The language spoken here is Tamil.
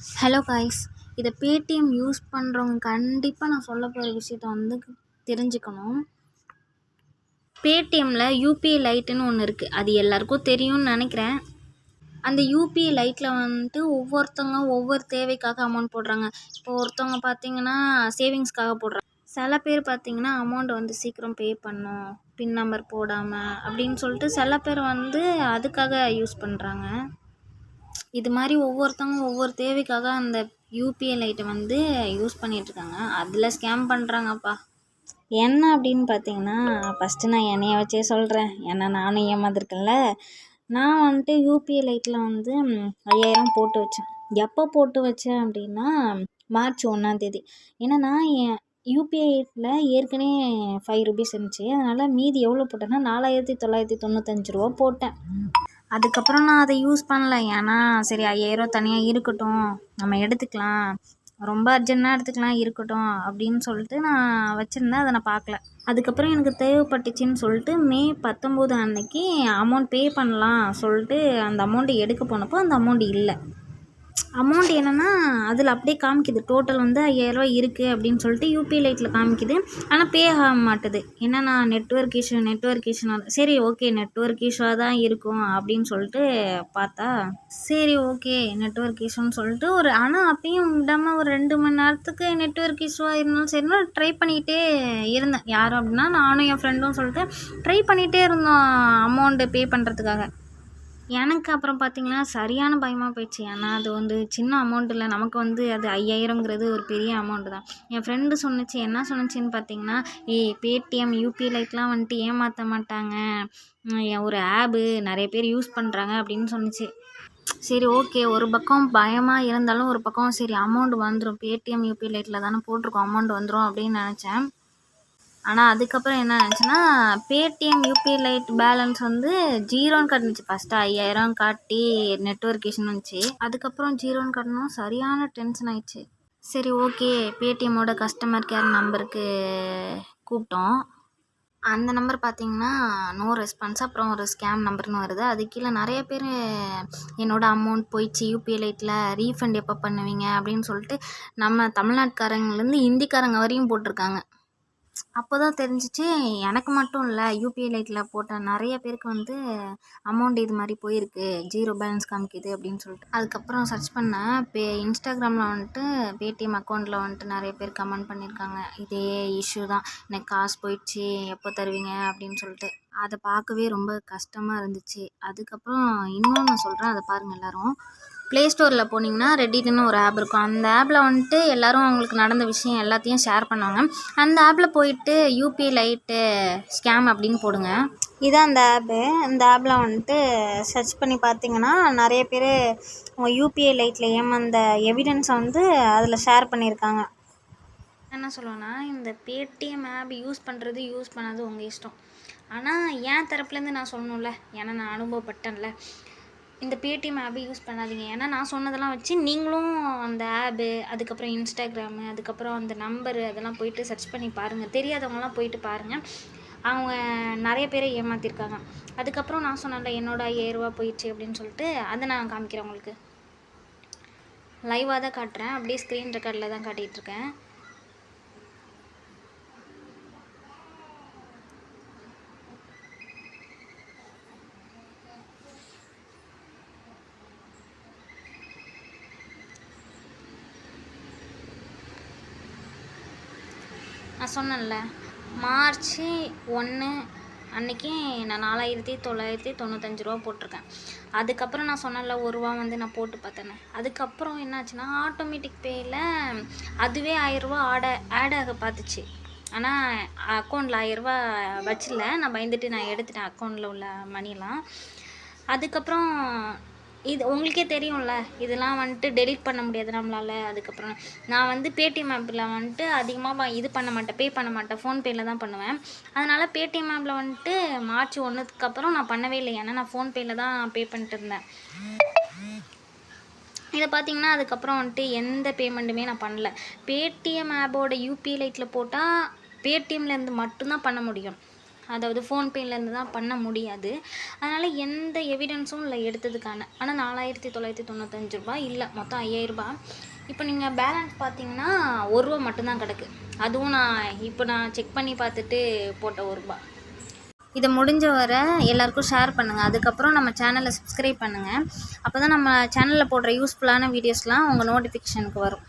ஹலோ காய்ஸ், இதை பேடிஎம் யூஸ் பண்ணுறவங்க கண்டிப்பாக நான் சொல்ல போகிற விஷயத்த தெரிஞ்சுக்கணும். பேடிஎம்மில் யூபிஐ லைட்டுன்னு ஒன்று இருக்குது. அது எல்லாருக்கும் தெரியும்னு நினைக்கிறேன். அந்த யூபிஐ லைட்டில் ஒவ்வொருத்தவங்க ஒவ்வொரு தேவைக்காக அமௌண்ட் போடுறாங்க. இப்போ ஒருத்தவங்க பார்த்திங்கன்னா சேவிங்ஸ்க்காக போடுறாங்க. சில பேர் பார்த்திங்கன்னா அமௌண்ட் சீக்கிரம் பே பண்ணும், பின் நம்பர் போடாமல் அப்படின்னு சொல்லிட்டு சில பேர் அதுக்காக யூஸ் பண்ணுறாங்க. இது மாதிரி ஒவ்வொருத்தவங்க ஒவ்வொரு தேவைக்காக அந்த யூபிஐ லைட்டை யூஸ் பண்ணிகிட்ருக்காங்க. அதில் ஸ்கேம் பண்ணுறாங்கப்பா. என்ன அப்படின்னு பார்த்தீங்கன்னா, ஃபஸ்ட்டு நான் என்னைய வச்சே சொல்கிறேன். ஏன்னா நானும் ஏமாந்துருக்கேன்ல. நான் யூபிஐ லைட்டில் 5000 போட்டு வச்சேன். எப்போ போட்டு வச்சேன் அப்படின்னா மார்ச் 1ஆம் தேதி. ஏன்னா நான் என் யூபிஐயில் ஏற்கனவே 5 ருபீஸ் இருந்துச்சு. அதனால் மீதி எவ்வளோ போட்டேன்னா 4995 ரூபா போட்டேன். அதுக்கப்புறம் நான் அதை யூஸ் பண்ணல. ஏன்னா சரி 5000 தனியாக இருக்கட்டும், நம்ம எடுத்துக்கலாம், ரொம்ப அர்ஜென்ட்டாக எடுத்துக்கலாம், இருக்கட்டும் அப்படின்னு சொல்லிட்டு நான் வச்சுருந்தேன். அதை நான் பார்க்கல. அதுக்கப்புறம் எனக்கு தேவைப்பட்டுச்சின்னு சொல்லிட்டு மே 19 அன்னைக்கு அமௌண்ட் பே பண்ணலாம் சொல்லிட்டு அந்த அமௌண்ட்டை எடுக்க போனப்போ அந்த அமௌண்ட் இல்லை. அமௌண்ட் என்னென்னா அதில் அப்படியே காமிக்குது, டோட்டல் 5000 இருக்குது அப்படின்னு சொல்லிட்டு யூபிஐ லைட்டில் காமிக்குது. ஆனால் பே ஆக மாட்டுது. என்னன்னா நெட்வொர்க் இஷ்யூ. சரி ஓகே, நெட்வொர்க் இஷ்யூவாக தான் இருக்கும் அப்படின்னு சொல்லிட்டு பார்த்தா, சரி ஓகே நெட்வொர்க் இஷ்யூன்னு சொல்லிட்டு ஆனால் அப்பயும் விடாமல் ஒரு 2 மணி நேரத்துக்கு நெட்வொர்க் இஷ்யூவாக இருந்தாலும் சரினா ட்ரை பண்ணிக்கிட்டே இருந்தேன். யார் அப்படின்னா நானும் என் ஃப்ரெண்டும் சொல்லிட்டு ட்ரை பண்ணிகிட்டே இருந்தோம் அமௌண்ட்டு பே பண்ணுறதுக்காக. எனக்கு அப்புறம் பார்த்திங்கன்னா சரியான பயமாக போயிடுச்சு. ஏன்னா அது சின்ன அமௌண்ட் இல்லை. நமக்கு அது 5000ங்கிறது ஒரு பெரிய அமௌண்ட்டு தான். என் ஃப்ரெண்டு சொன்னுச்சு. என்ன சொன்னுச்சின்னு பார்த்தீங்கன்னா, பேடிஎம் யூபிஐ லைட்லாம் ஏமாற்ற மாட்டாங்க, ஒரு ஆப்பு நிறைய பேர் யூஸ் பண்ணுறாங்க அப்படின்னு சொன்னிச்சு. சரி ஓகே, ஒரு பக்கம் பயமாக இருந்தாலும் ஒரு பக்கம் சரி அமௌண்ட் வந்துடும், பேடிஎம் யூபிஐ லைட்டில் தானே போட்டிருக்கோம், அமௌண்ட் வந்துடும் அப்படின்னு நினச்சேன். ஆனால் அதுக்கப்புறம் என்ன ஆச்சுன்னா, பேடிஎம் யூபிஐ லைட் பேலன்ஸ் 0ன்னு காட்டுனுச்சு. ஃபஸ்ட்டு 5000 காட்டி நெட்வொர்க் இஷ்யூன்னு வந்துச்சு. அதுக்கப்புறம் 0ன்னு காட்டணும். சரியான டென்ஷன் ஆயிடுச்சு. சரி ஓகே, பேடிஎம்மோட கஸ்டமர் கேர் நம்பருக்கு கூப்பிட்டோம். அந்த நம்பர் பார்த்திங்கன்னா நோ ரெஸ்பான்ஸ். அப்புறம் ஒரு ஸ்கேம் நம்பர்னு வருது. அது கீழே நிறைய பேர் என்னோடய அமௌண்ட் போயிடுச்சு யூபிஐ லைட்டில், ரீஃபண்ட் எப்போ பண்ணுவீங்க அப்படின்னு சொல்லிட்டு நம்ம தமிழ்நாட்டுக்காரங்கலேருந்து ஹிந்திக்காரங்க வரையும் போட்டிருக்காங்க. அப்போ தான் தெரிஞ்சிச்சு, எனக்கு மட்டும் இல்லை, யூபிஐ லைட்டில் போட்ட நிறைய பேருக்கு அமௌண்ட் இது மாதிரி போயிருக்கு, 0 பேலன்ஸ் காமிக்குது அப்படின்னு சொல்லிட்டு. அதுக்கப்புறம் சர்ச் பண்ணேன். இன்ஸ்டாகிராமில் பேடிஎம் அக்கௌண்ட்டில் நிறைய பேர் கமெண்ட் பண்ணியிருக்காங்க. இதே இஷ்யூ தான், எனக்கு காசு போயிடுச்சு, எப்போ தருவீங்க அப்படின்னு சொல்லிட்டு. அதை பார்க்கவே ரொம்ப கஷ்டமாக இருந்துச்சு. அதுக்கப்புறம் இன்னொன்று சொல்கிறேன், அதை பாருங்கள் எல்லோரும். ப்ளே ஸ்டோரில் போனீங்கன்னா ரெடிட்னு ஒரு ஆப் இருக்கும். அந்த ஆப்பில் எல்லோரும் அவங்களுக்கு நடந்த விஷயம் எல்லாத்தையும் ஷேர் பண்ணுவாங்க. அந்த ஆப்பில் போயிட்டு யூபிஐ லைட்டு ஸ்கேம் அப்படின்னு போடுங்க. இதான் அந்த ஆப்பு. இந்த ஆப்பில் சர்ச் பண்ணி பார்த்தீங்கன்னா நிறைய பேர் உங்கள் யூபிஐ லைட்டில் ஏமாந்த எவிடன்ஸை அதில் ஷேர் பண்ணியிருக்காங்க. என்ன சொல்லுவேன்னா, இந்த பேடிஎம் ஆப் யூஸ் பண்ணுறது யூஸ் பண்ணாது உங்கள் இஷ்டம். ஆனால் என் தரப்புலேருந்து நான் சொல்லணும்ல, ஏன்னா நான் அனுபவப்பட்டேன்ல. இந்த பேடிஎம் ஆப்பை யூஸ் பண்ணாதீங்க. ஏன்னா நான் சொன்னதெல்லாம் வச்சு நீங்களும் அந்த ஆப்பு, அதுக்கப்புறம் இன்ஸ்டாகிராமு, அதுக்கப்புறம் அந்த நம்பரு அதெல்லாம் போயிட்டு சர்ச் பண்ணி பாருங்கள். தெரியாதவங்களாம் போயிட்டு பாருங்கள். அவங்க நிறைய பேரை ஏமாற்றிருக்காங்க. அதுக்கப்புறம் நான் சொன்னேன்ல என்னோட 5000 ரூபா போயிடுச்சு அப்படின்னு சொல்லிட்டு, அதை நான் காமிக்கிறேன் உங்களுக்கு. லைவாக தான் காட்டுறேன், அப்படியே ஸ்க்ரீன் ரெக்கார்டில் தான் காட்டிகிட்ருக்கேன். நான் சொன்னேன்ல, மார்ச் 1 அன்றைக்கி நான் 4995 ரூபா போட்டிருக்கேன். அதுக்கப்புறம் நான் சொன்னேன்ல ₹1 நான் போட்டு பார்த்தேன்னு. அதுக்கப்புறம் என்னாச்சுன்னா, ஆட்டோமேட்டிக் பேயில் அதுவே 1000 ரூபா ஆட் ஆக பார்த்துச்சு. ஆனால் அக்கௌண்ட்டில் 1000 ரூபா வச்சில்ல. நான் பயந்துட்டு நான் எடுத்துட்டேன் அக்கௌண்ட்டில் உள்ள மணிலாம். அதுக்கப்புறம் இது உங்களுக்கே தெரியும்ல, இதெல்லாம் டெலீட் பண்ண முடியாது நம்மளால். அதுக்கப்புறம் நான் பேடிஎம் ஆப்பில் அதிகமாக இது பண்ண மாட்டேன், பே பண்ண மாட்டேன், ஃபோன்பேயில் தான் பண்ணுவேன். அதனால் பேடிஎம் ஆப்பில் மார்ச் 1க்கு அப்புறம் நான் பண்ணவே இல்லை. ஏன்னா நான் ஃபோன்பேயில் தான் பே பண்ணிட்டு இருந்தேன். இதை பார்த்திங்கன்னா அதுக்கப்புறம் எந்த பேமெண்ட்டுமே நான் பண்ணல. பேடிஎம் ஆப்போட யூபிஐ லைட்டில் போட்டால் பேடிஎம்லேருந்து மட்டும்தான் பண்ண முடியும். அதாவது ஃபோன்பேலேருந்து தான் பண்ண முடியாது. அதனால் எந்த எவிடன்ஸும் இல்லை எடுத்ததுக்கான. ஆனால் ரூ. 4,995 இல்லை, மொத்தம் ரூ. 5,000. இப்போ நீங்கள் பேலன்ஸ் பார்த்தீங்கன்னா ரூ. 1 மட்டும்தான் கிடக்கு. அதுவும் நான் செக் பண்ணி பார்த்துட்டு போட்ட ரூ. 1. இதை முடிஞ்ச வரை எல்லாருக்கும் ஷேர் பண்ணுங்கள். அதுக்கப்புறம் நம்ம சேனலை சப்ஸ்கிரைப் பண்ணுங்கள். அப்போ தான் நம்ம சேனலில் போடுற யூஸ்ஃபுல்லான வீடியோஸ்லாம் உங்கள் நோட்டிஃபிகேஷனுக்கு வரும்.